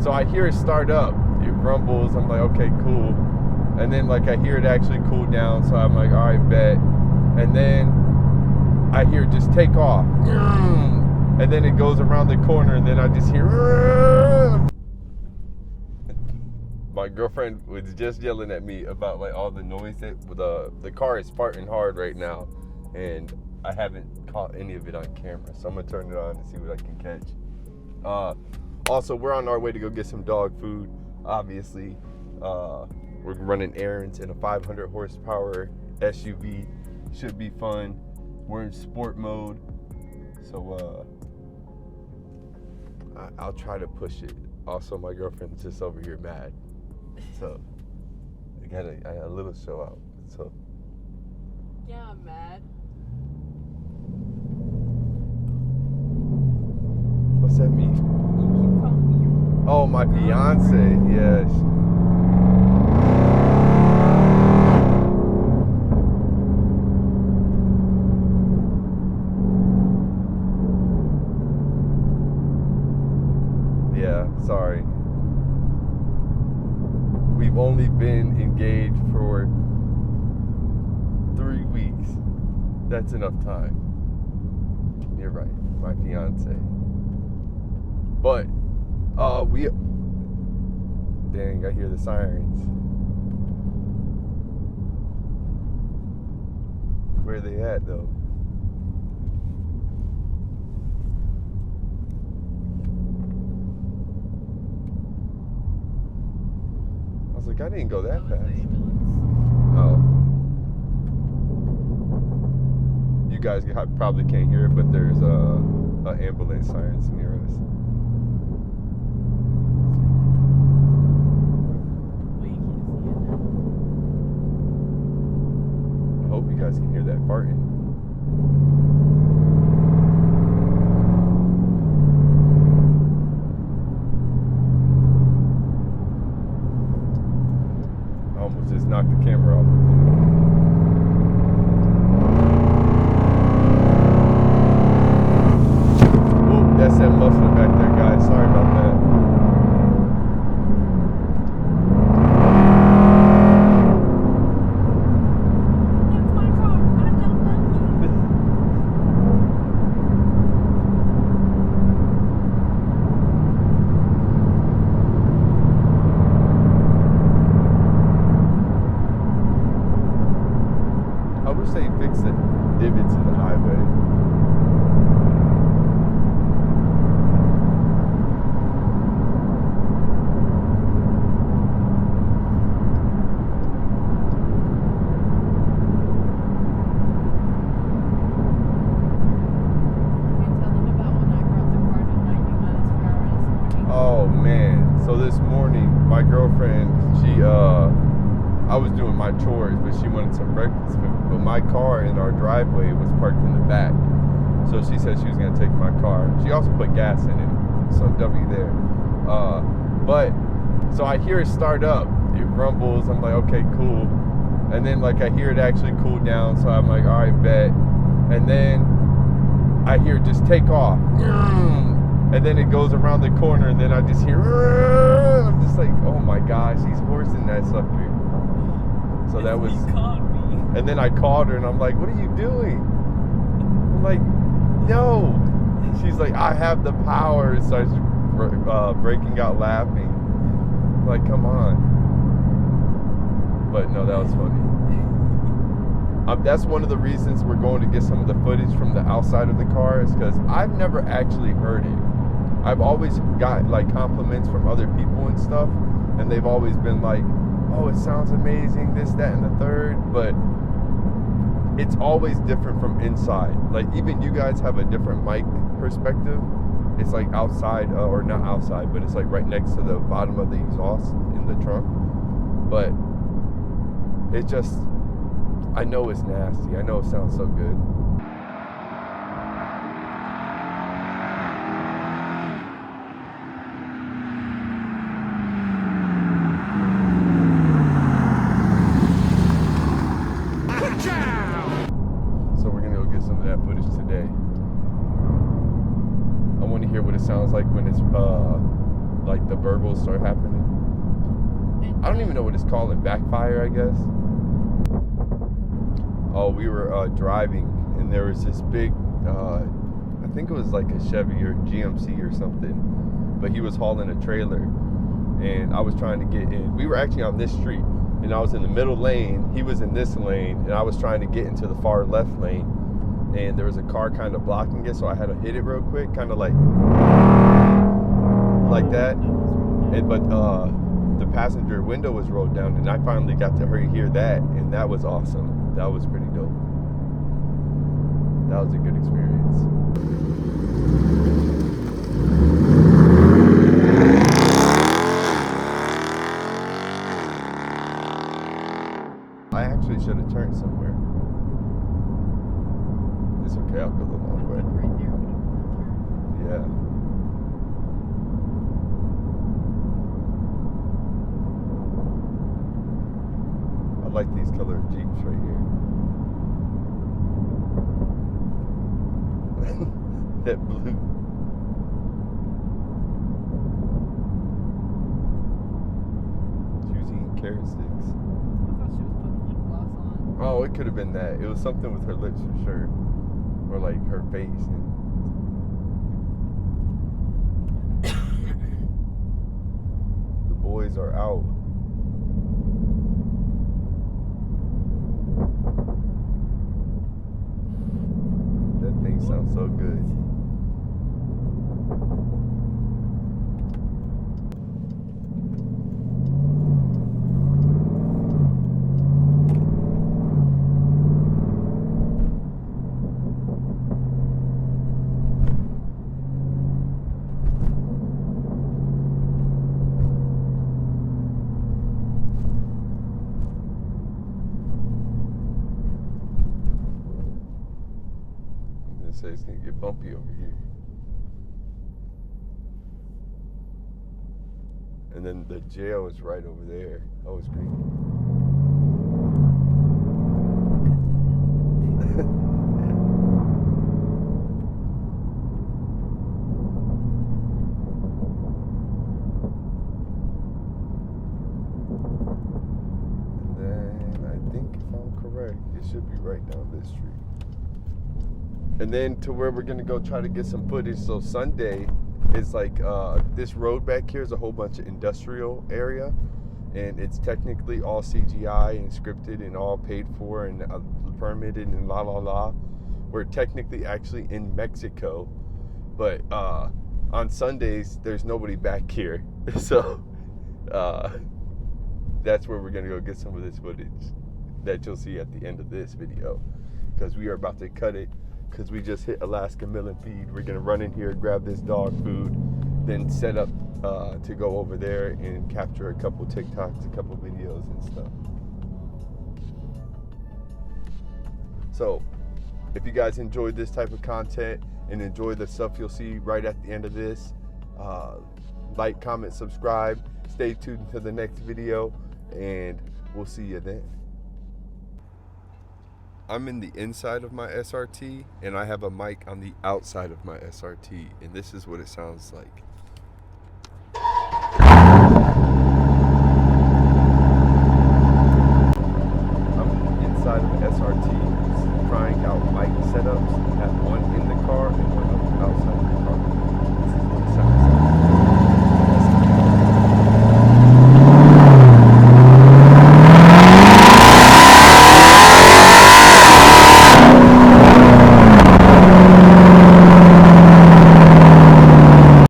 So I hear it start up. It rumbles. I'm like, okay, cool. And then like I hear it actually cool down. So I'm like, all right, bet. And then I hear it just take off. And then it goes around the corner, and then I just hear. My girlfriend was just yelling at me about like all the noise that the car is farting hard right now, and I haven't caught any of it on camera. So I'm gonna turn it on and see what I can catch. Also, we're on our way to go get some dog food. Obviously, we're running errands in a 500 horsepower SUV. Should be fun. We're in sport mode, so I'll try to push it. Also, my girlfriend's just over here mad, so I got a little show out. So yeah, I'm mad. What's that mean? You keep calling me. Oh, my fiance. Yes. Yeah, sorry. We've only been engaged for 3 weeks. That's enough time. You're right, my fiance. But, dang, I hear the sirens. Where are they at, though? I was like, I didn't go that fast. Oh. You guys probably can't hear it, but there's a ambulance sirens near us. I hope you guys can hear that farting. I almost just knocked the camera off. Whoop, that's that muffler back there, guys. Sorry about that. That's my car. I don't know you. I wish they fixed the divots in the highway. Oh man, so this morning my girlfriend, I was doing my chores, but she wanted some breakfast food, but my car in our driveway was parked in the back, so she said she was going to take my car. She also put gas in it, so W there. But so I hear it start up, it rumbles. I'm like, okay, cool. And then like I hear it actually cool down, so I'm like, all right, bet. And then I hear it just take off. And then it goes around the corner, and then I just hear, I'm just like, oh my gosh, he's horsing that sucker. So that was, You called me. and then I called her, and I'm like, what are you doing? I'm like, no. She's like, I have the power. And starts breaking out laughing. I'm like, come on. But no, that was funny. That's one of the reasons we're going to get some of the footage from the outside of the car, is because I've never actually heard it. I've always got like compliments from other people and stuff, and they've always been like, oh, it sounds amazing, this, that, and the third, but it's always different from inside. Like, even you guys have a different mic perspective. It's like outside, or not outside, but it's like right next to the bottom of the exhaust in the trunk. But it just, I know it's nasty. I know it sounds so good. So we're gonna go get some of that footage today. I want to hear what it sounds like when it's like the burp turbos start happening. I don't even know what it's called. Backfire, I guess. Oh, we were driving, and there was this big, I think it was like a Chevy or GMC or something, but he was hauling a trailer, and I was trying to get in. We were actually on this street, and I was in the middle lane. He was in this lane, and I was trying to get into the far left lane, and there was a car kind of blocking it, so I had to hit it real quick, kind of like that. But the passenger window was rolled down, and I finally got to hear that, and that was awesome. That was pretty dope. That was a good experience. I actually should have turned somewhere. It's okay, I'll go the long way. Right there would have been Yeah. I like these colored Jeeps right here. That blue. She was eating carrot sticks. I thought she was putting lip gloss on. Oh, it could have been that. It was something with her lips for sure. Or like her face. And the boys are out. That thing sounds so good. Say it's gonna get bumpy over here. And then the jail is right over there. Oh, it's green. And then I think if I'm correct, it should be right down this street. And then to where we're gonna go try to get some footage. So Sunday is like this road back here is a whole bunch of industrial area, and it's technically all CGI and scripted and all paid for and permitted and la la la. We're technically actually in Mexico, but on Sundays there's nobody back here, so that's where we're gonna go get some of this footage that you'll see at the end of this video, because we are about to cut it. Because we just hit Alaskan Mill and Feed. We're gonna run in here, grab this dog food, then set up to go over there and capture a couple TikToks, a couple videos and stuff. So if you guys enjoyed this type of content and enjoy the stuff you'll see right at the end of this, like, comment, subscribe, stay tuned to the next video, and we'll see you then. I'm in the inside of my SRT, and I have a mic on the outside of my SRT, and this is what it sounds like.